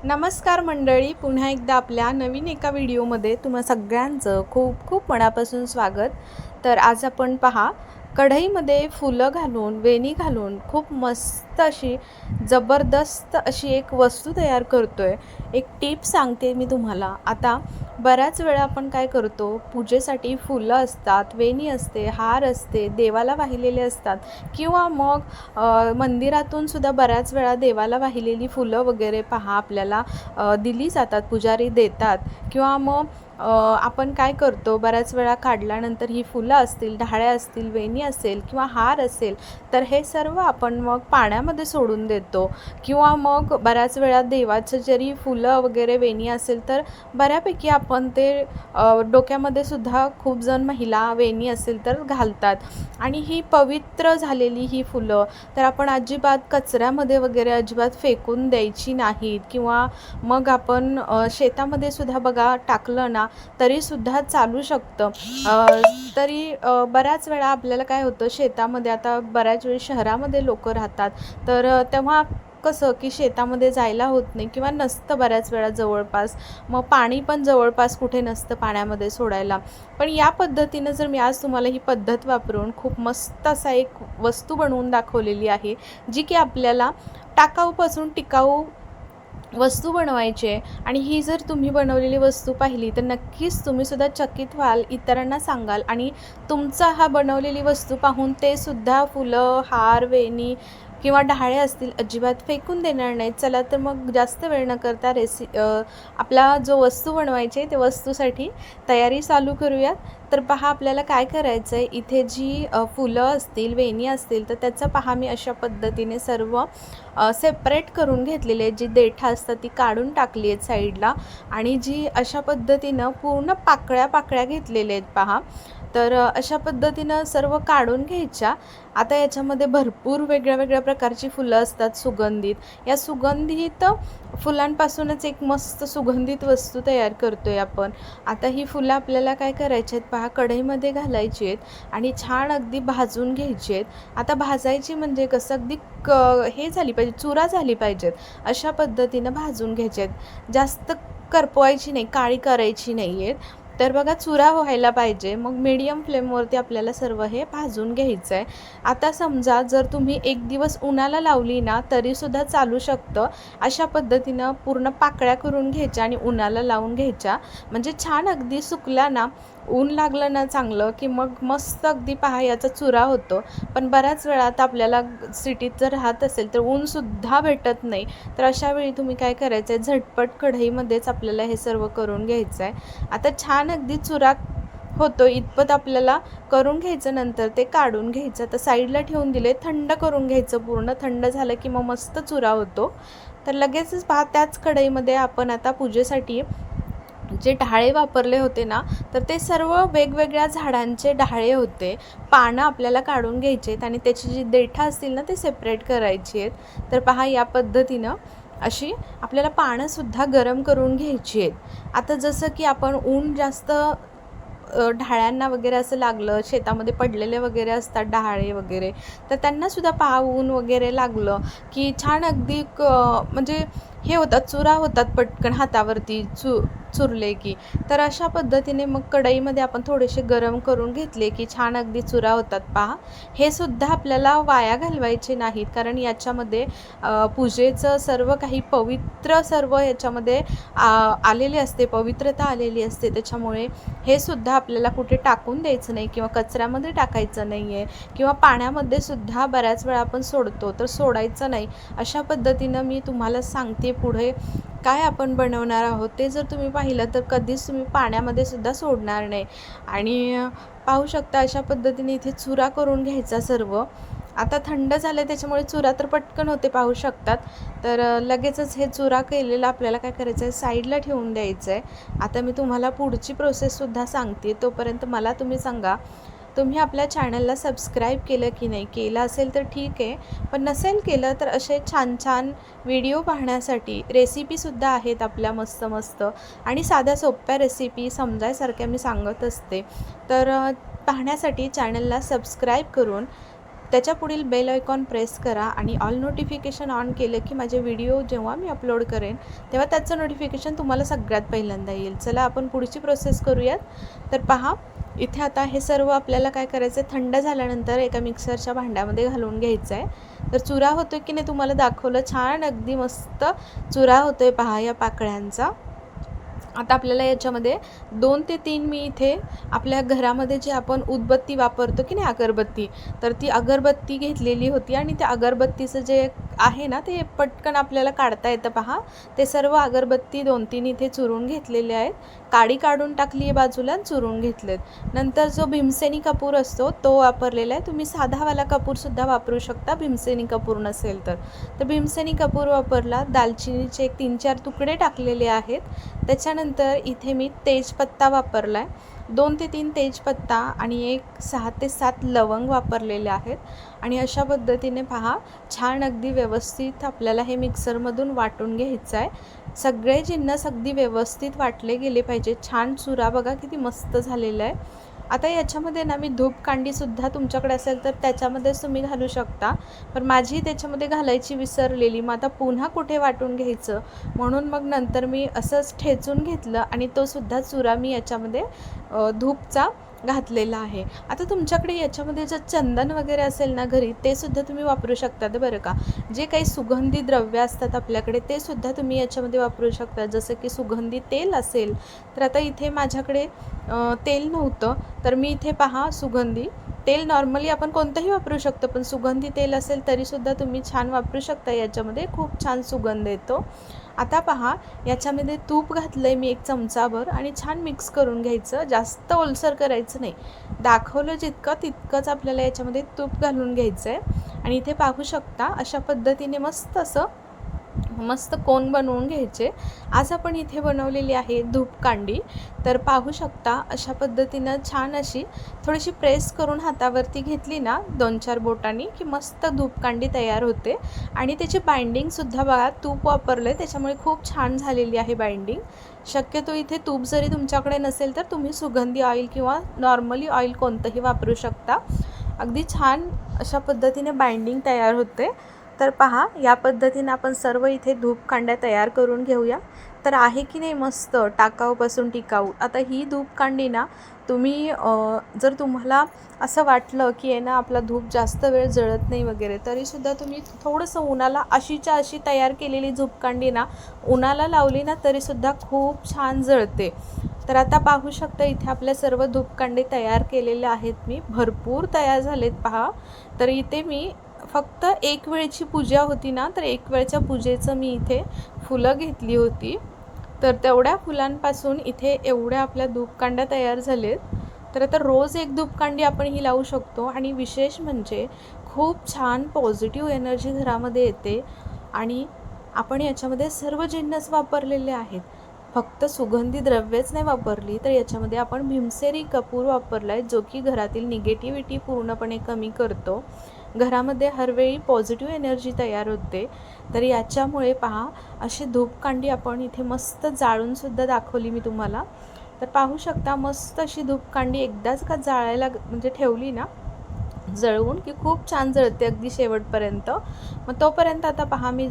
नमस्कार मंडळी, पुन्हा एकदा आपल्या नवीन एका व्हिडिओमध्ये तुम्हा सगळ्यांचं खूप खूप मनापासून स्वागत. तर आज आपण पहा, कढईमध्ये फुलं घालून, वेणी घालून खूप मस्त अशी जबरदस्त अशी एक वस्तू तयार करतोय. एक टिप सांगते मी तुम्हाला. आता बऱ्याच वेळा आपण काय करतो, पूजेसाठी फुलं असतात, वेणी असते, हार असते, देवाला वाहिलेले असतात किंवा मग मंदिरातून सुद्धा बऱ्याच वेळा देवाला वाहिलेली फुलं वगैरे पहा आपल्याला दिली जातात, पुजारी देतात. किंवा मग आपण काय करतो, बऱ्याच वेळा काढल्यानंतर ही फुलं असतील, डहाळ्या असतील, वेणी असेल किंवा हार असेल, तर हे सर्व आपण मग पाण्यामध्ये सोडून देतो. किंवा मग बऱ्याच वेळा देवाचं जरी फुलं वगैरे वेणी असेल तर बऱ्यापैकी आपण ते डोक्यामध्ये सुद्धा खूप जण महिला वेणी असेल तर घालतात. आणि ही पवित्र झालेली ही फुलं तर आपण अजिबात कचऱ्यामध्ये वगैरे अजिबात फेकून द्यायची नाहीत. किंवा मग आपण शेतामध्ये सुद्धा बघा टाकलं ना तरीसुद्धा चालू शकतं. तरी बऱ्याच वेळा आपल्याला काय होतं, शेतामध्ये आता बऱ्याच वेळी शहरामध्ये लोक राहतात, तर तेव्हा कसं की शेतामध्ये जायला होत नाही किंवा नसतं बऱ्याच वेळा जवळपास, मग पाणी पण जवळपास कुठे नसतं पाण्यामध्ये सोडायला. पण या पद्धतीनं जर मी आज तुम्हाला ही पद्धत वापरून खूप मस्त असा एक वस्तू बनवून दाखवलेली आहे, जी की आपल्याला टाकाऊपासून टिकाऊ वस्तू बनवायची आहे. आणि ही जर तुम्ही बनवलेली वस्तू पाहिली तर नक्कीच तुम्हीसुद्धा चकित व्हाल, इतरांना सांगाल आणि तुमचा हा बनवलेली वस्तू पाहून ते सुद्धा फुलं, हार, वेणी किंवा डहाळे असतील अजिबात फेकून देणार नाहीत. चला तर मग जास्त वेळ न करता आपला जो वस्तू बनवायची आहे त्या वस्तूसाठी तयारी चालू करूयात. तर पहा आपल्याला काय करायचं आहे, इथे जी फुलं असतील, वेणी असतील तर त्याचं पहा मी अशा पद्धतीने सर्व सेपरेट करून घेतलेली आहे. जी देठं असतात ती काढून टाकली आहेत साईडला आणि जी अशा पद्धतीनं पूर्ण पाकळ्या पाकळ्या घेतलेल्या आहेत पहा. तर अशा पद्धतीनं सर्व काढून घ्यायच्या. आता याच्यामध्ये भरपूर वेगळ्या वेगळ्या प्रकारची फुलं असतात सुगंधित. या सुगंधित फुलांपासूनच एक मस्त सुगंधित वस्तू तयार करतोय आपण. आता ही फुलं आपल्याला काय करायची आहेत पहा, कढईमध्ये घालायची आहेत आणि छान अगदी भाजून घ्यायची आहेत. आता भाजायची म्हणजे कसं अगदी हे झाली पाहिजे, चुरा झाली पाहिजेत अशा पद्धतीनं भाजून घ्यायचे आहेत. जास्त करपवायची नाही, काळी करायची नाही आहेत. तर बघा चुरा व्हायला पाहिजे. मग मीडियम फ्लेमवरती आपल्याला सर्व हे भाजून घ्यायचं आहे. आता समजा जर तुम्ही एक दिवस उन्हाला लावली ना तरीसुद्धा चालू शकतं. अशा पद्धतीनं पूर्ण पाकळ्या करून घ्यायच्या आणि उन्हाला लावून घ्यायच्या. म्हणजे छान अगदी सुकल्या ना, ऊन लागलं ना चांगलं की मग मस्त अगदी पहा याचा चुरा होतो. पण बऱ्याच वेळा आता आपल्याला सिटीत जर राहत असेल तर ऊनसुद्धा भेटत नाही. तर अशावेळी तुम्ही काय करायचं आहे, झटपट कढईमध्येच आपल्याला हे सर्व करून घ्यायचं आहे. आता छान अगदी चुरा होतो इतपत आपल्याला करून घ्यायचं. नंतर ते काढून घ्यायचं. तर साईडला ठेवून दिले, थंड करून घ्यायचं. पूर्ण थंड झालं की मग मस्त चुरा होतो. तर लगेचच पहा त्याच कढईमध्ये आपण आता पूजेसाठी जे डहाळे वापरले होते ना, तर ते सर्व वेगवेगळ्या झाडांचे डहाळे होते. पानं आपल्याला काढून घ्यायचे आहेत आणि त्याची जी देठं असतील ना ते सेपरेट करायची आहेत. तर पहा या पद्धतीनं अशी आपल्याला पानंसुद्धा गरम करून घ्यायची आहेत. आता जसं की आपण ऊन जास्त ढाळ्यांना वगैरे असं लागलं, शेतामध्ये पडलेले वगैरे असतात डहाळे वगैरे, तर त्यांनासुद्धा पहा ऊन वगैरे लागलं की छान अगदी म्हणजे हे होतात, चुरा होतात पटकन हातावरती चुरले की. तर अशा पद्धतीने मग कढईमध्ये आपण थोडेसे गरम करून घेतले की छान अगदी चुरा होतात पहा. हे सुद्धा आपल्याला वाया घालवायचे नाहीत, कारण याच्यामध्ये पूजेचं सर्व काही पवित्र सर्व याच्यामध्ये आलेले असते, पवित्रता आलेली असते. त्याच्यामुळे हे सुद्धा आपल्याला कुठे टाकून द्यायचं नाही किंवा कचऱ्यामध्ये टाकायचं नाही आहे किंवा पाण्यामध्ये सुद्धा बऱ्याच वेळा आपण सोडतो, तर सोडायचं नाही. अशा पद्धतीनं मी तुम्हाला सांगते पुढे काय आपण बनवणार आहोत. ते जर तुम्ही पाहिलं तर कधीच तुम्ही पाण्यामध्ये सुद्धा सोडणार नाही. आणि पाहू शकता अशा पद्धतीने इथे चुरा करून घ्यायचा सर्व. आता थंड झालं त्याच्यामुळे चुरा तर पटकन होते, पाहू शकतात. तर लगेचच हे चुरा केलेलं आपल्याला काय करायचं आहे, साईडला ठेवून द्यायचं आहे. आता मी तुम्हाला पुढची प्रोसेससुद्धा सांगते. तोपर्यंत मला तुम्ही सांगा, तुम्ही आपल्या चॅनलला सबस्क्राईब केलं की नाही. केलं असेल तर ठीक आहे, पण नसेल केलं तर असे छान छान व्हिडिओ पाहण्यासाठी रेसिपीसुद्धा आहेत आपल्या मस्त मस्त आणि साध्या सोप्या रेसिपी समजायसारख्या मी सांगत असते. तर पाहण्यासाठी चॅनलला सबस्क्राईब करून त्याच्या पुढील बेल आयकॉन प्रेस करा आणि ऑल नोटिफिकेशन ऑन केलं की माझे व्हिडिओ जेव्हा मी अपलोड करेन तेव्हा त्याचं नोटिफिकेशन तुम्हाला सगळ्यात पहिल्यांदा येईल. चला आपण पुढची प्रोसेस करूयात. तर पहा, इथे आता हे सर्व आपल्याला काय करायचं आहे, थंड झाल्यानंतर एका मिक्सरच्या भांड्यामध्ये घालून घ्यायचं आहे. तर चुरा होतो की नाही तुम्हाला दाखवलं, छान अगदी मस्त चुरा होतो आहे पहा या पाकळ्यांचा. आता आपल्याला याच्यामध्ये 2 ते 3 मी इथे आपल्या घरामध्ये जे आपण उदबत्ती वापरतो की नाही, अगरबत्ती, तर ती अगरबत्ती घेतलेली होती आणि त्या अगरबत्तीचं जे आहे ना ते पटकन आपल्याला काढता येतं पहा. ते सर्व अगरबत्ती 2-3 इथे चुरून घेतलेले आहेत. काडी काढून टाकली आहे बाजूला, चुरून घेतलेत. नंतर जो भीमसेनी कपूर असतो तो वापरलेला आहे. तुम्ही साधावाला कपूरसुद्धा वापरू शकता भीमसेनी कपूर नसेल तर. तर भीमसेनी कपूर वापरला. दालचिनीचे 1-3-4 तुकडे टाकलेले आहेत. त्याच्यानंतर इथे मी तेजपत्ता वापरला आहे. 2 ते 3 तेजपत्ता आणि 6 ते 7 लवंग वापरलेले आहेत. आणि अशा पद्धतीने पहा, छान अगदी व्यवस्थित आपल्याला हे मिक्सरमधून वाटून घ्यायचं आहे. सगळे जिन्नस अगदी व्यवस्थित वाटले गेले पाहिजे. छान चुरा बघा किती मस्त झालेला आहे. आता याच्यामध्ये ना मी धूपकांडीसुद्धा तुमच्याकडे असेल तर त्याच्यामध्येच तुम्ही घालू शकता, पण माझी त्याच्यामध्ये घालायची विसरलेली. मग आता पुन्हा कुठे वाटून घ्यायचं, म्हणून मग नंतर मी असंच ठेचून घेतलं आणि तोसुद्धा चुरा मी याच्यामध्ये धूपचा घातलेला आहे. आता तुमच्याकडे याच्यामध्ये जर चंदन वगैरे असेल ना घरी, ते सुद्धा तुम्ही वापरू शकता बरं का. जे काही सुगंधी द्रव्य असतात आपल्याकडे ते सुद्धा तुम्ही याच्यामध्ये वापरू शकता. जसं की सुगंधी तेल असेल तर आता इथे माझ्याकडे तेल नव्हतं, तर मी इथे पहा सुगंधी तेल, नॉर्मली आपण कोणतंही वापरू शकतो, पण सुगंधी तेल असेल तरीसुद्धा तुम्ही छान वापरू शकता. याच्यामध्ये खूप छान सुगंध येतो. आता पहा, याच्यामध्ये तूप घातलं आहे मी 1 चमचाभर आणि छान मिक्स करून घ्यायचं. जास्त ओलसर करायचं नाही, दाखवलं जितकं तितकंच आपल्याला याच्यामध्ये तूप घालून घ्यायचं आहे. आणि इथे पाहू शकता अशा पद्धतीने मस्त कोन बनवून घ्यायचे. आज आपण इथे बनवलेली आहे धूपकांडी. तर पाहू शकता अशा पद्धतीनं छान अशी थोडीशी प्रेस करून हातावरती घेतली ना 2-4 बोटांनी की मस्त धूपकांडी तयार होते. आणि त्याची बाइंडिंगसुद्धा बघा, तूप वापरलं आहे त्याच्यामुळे खूप छान झालेली आहे बाइंडिंग. शक्यतो इथे तूप जरी तुमच्याकडे नसेल तर तुम्ही सुगंधी ऑइल किंवा नॉर्मली ऑइल कोणतंही वापरू शकता. अगदी छान अशा पद्धतीने बाइंडिंग तयार होते. तर पहा, या पद्धतीने आपण सर्व इथे धूपकांड्या तयार करून घेऊया. तर आहे की नाही मस्त, टाकाऊपासून टिकाऊ. आता ही धूपकांडी ना तुम्ही जर तुम्हाला असं वाटलं की आहे ना आपला धूप जास्त वेळ जळत नाही वगैरे, तरीसुद्धा तुम्ही थोडंसं उन्हाला अशीच्या अशी तयार केलेली धूपकांडी ना उन्हाला लावली ना तरीसुद्धा खूप छान जळते. तर आता पाहू शकता इथे आपल्या सर्व धूपकांडी तयार केलेल्या आहेत मी, भरपूर तयार झालेत पहा. तर इथे मी फक्त 1 वेळची पूजा होती ना, तर 1 वेळच्या पूजेचं मी इथे फुलं घेतली होती. तर तेवढ्या फुलांपासून इथे एवढ्या आपल्या धूपकांड्या तयार झालेत. तर आता रोज 1 धूपकांडी आपण ही लावू शकतो. आणि विशेष म्हणजे खूप छान पॉझिटिव्ह एनर्जी घरामध्ये येते. आणि आपण याच्यामध्ये सर्व जिन्नस वापरलेले आहेत, फक्त सुगंधी द्रव्यच नाही वापरली, तर याच्यामध्ये आपण भीमसेनी कपूर वापरला आहे, जो की घरातील निगेटिव्हिटी पूर्णपणे कमी करतो. घरामध्ये हरवेळी पॉझिटिव्ह एनर्जी तयार होते. तर याच्यामुळे पहा, अशी धूपकांडी आपण इथे मस्त जाळूनसुद्धा दाखवली मी तुम्हाला. तर पाहू शकता मस्त अशी धूपकांडी एकदाच का जाळायला म्हणजे ठेवली ना जळवून की खूप छान जळते अगदी शेवटपर्यंत. मग तोपर्यंत आता पहा, मी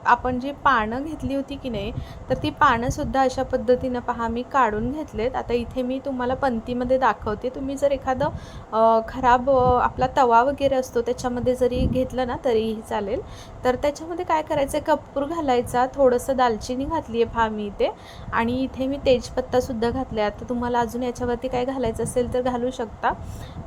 आपण जी पानं घेतली होती की नाही, तर ती पानंसुद्धा अशा पद्धतीनं पहा मी काढून घेतलेत. आता इथे मी तुम्हाला पंक्तीमध्ये दाखवते. तुम्ही जर एखादं खराब आपला तवा वगैरे असतो त्याच्यामध्ये जरी घेतलं ना तरीही चालेल. तर त्याच्यामध्ये काय करायचं, कपूर घालायचा, थोडंसं दालचिनी घातली आहे पहा मी इथे, आणि इथे मी तेजपत्तासुद्धा घातला आहे. आता तुम्हाला अजून याच्यावरती काय घालायचं असेल तर घालू शकता.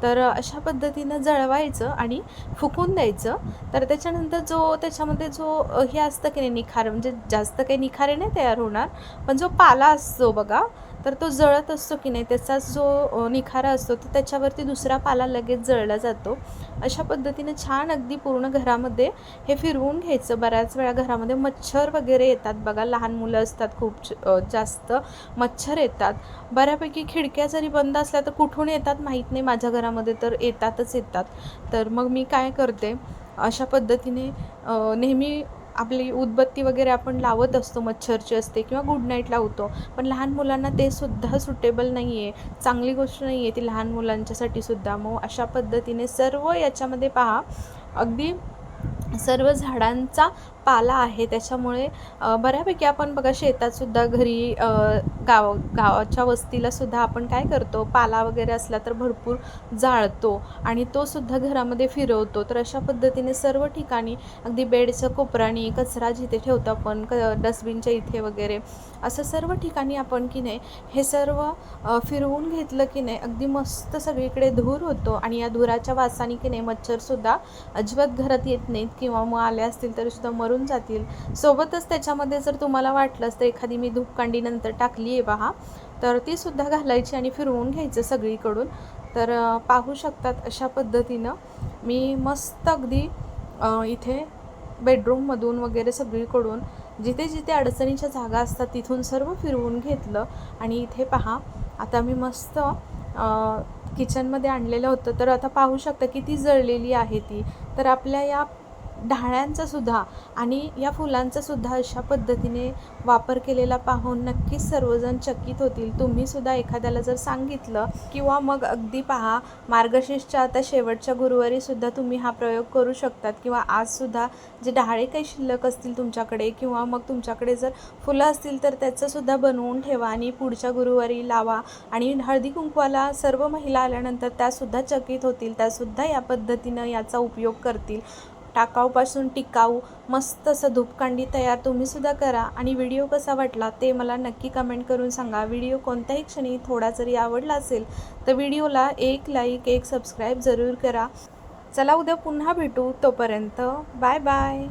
तर अशा पद्धतीनं जळवायचं आणि फुकून द्यायचं. तर त्याच्यानंतर त्याच्यामध्ये जो हे असतं की नाही निखार, म्हणजे जास्त काही निखारे नाही तयार होणार, पण जो पाला असतो बघा, तर तो जळत असतो की नाही, त्याचाच जो निखारा असतो तर त्याच्यावरती दुसरा पाला लगेच जळला जातो. अशा पद्धतीने छान अगदी पूर्ण घरामध्ये हे फिरवून घ्यायचं. बऱ्याच वेळा घरामध्ये मच्छर वगैरे येतात बघा, लहान मुलं असतात, खूप जास्त मच्छर येतात. बऱ्यापैकी खिडक्या जरी बंद असल्या तर कुठून येतात माहीत नाही, माझ्या घरामध्ये तर येतातच येतात. तर मग मी काय करते, अशा पद्धतीने नेहमी आपली उदबत्ती वगैरे आपण लावत असतो, मच्छरची असते किंवा गुड नाईट लावतो, पण लहान मुलांना ते सुद्धा सुटेबल नाही आहे, चांगली गोष्ट नाही आहे ती लहान मुलांच्यासाठी सुद्धा. मग अशा पद्धतीने सर्व याच्यामध्ये पहा अगदी सर्व झाडांचा पाला आहे, त्याच्यामुळे बऱ्यापैकी आपण बघा शेतातसुद्धा घरी गावाच्या वस्तीलासुद्धा आपण काय करतो, पाला वगैरे असला तर भरपूर जाळतो आणि तो सुद्धा घरामध्ये फिरवतो. तर अशा पद्धतीने सर्व ठिकाणी अगदी बेडच्या कोपरानी कचरा जिथे ठेवतो आपण डस्टबिनच्या इथे वगैरे, असं सर्व ठिकाणी आपण की नाही हे सर्व फिरवून घेतलं की नाही अगदी मस्त सगळीकडे धूर होतो आणि या धुराच्या वासाने की नाही मच्छरसुद्धा अजिबात घरात येत नाहीत किंवा मग आले असतील तरीसुद्धा मरून जातील. सोबतच त्याच्यामध्ये जर तुम्हाला वाटलंच तर एखादी मी धूपकांडी नंतर टाकली आहे पहा, तर ती सुद्धा घालायची आणि फिरवून घ्यायचं सगळीकडून. तर पाहू शकतात अशा पद्धतीनं मी मस्त अगदी इथे बेडरूममधून वगैरे सगळीकडून जिथे जिथे अडचणीच्या जागा असतात तिथून सर्व फिरवून घेतलं आणि इथे पहा आता मी मस्त किचनमध्ये आणलेलं होतं. तर आता पाहू शकता किती जळलेली आहे ती. तर आपल्या या ढाळ्यांचा सुद्धा आणि या फुलांचा सुद्धा अशा पद्धतीने वापर केलेला पाहून नक्कीच सर्वजण चकित होतील. तुम्ही सुद्धा एखाद्याला जर सांगितलं किंवा मग अगदी पहा मार्गशीर्षच्या आता शेवटच्या गुरुवारी सुद्धा तुम्ही हा प्रयोग करू शकतात किंवा आजसुद्धा जे ढाळे काही शिल्लक असतील तुमच्याकडे किंवा मग तुमच्याकडे जर फुलं असतील तर त्याचंसुद्धा बनवून ठेवा आणि पुढच्या गुरुवारी लावा आणि हळदी कुंकवाला सर्व महिला आल्यानंतर त्यासुद्धा चकित होतील, त्यासुद्धा या पद्धतीनं याचा उपयोग करतील. टाकाऊपासून टिकाऊ मस्त असं धूपकांडी तयार तुम्हीसुद्धा करा आणि व्हिडिओ कसा वाटला ते मला नक्की कमेंट करून सांगा. व्हिडिओ कोणत्याही क्षणी थोडा जरी आवडला असेल तर व्हिडिओला एक लाईक एक सबस्क्राईब जरूर करा. चला उद्या पुन्हा भेटू, तोपर्यंत बाय बाय.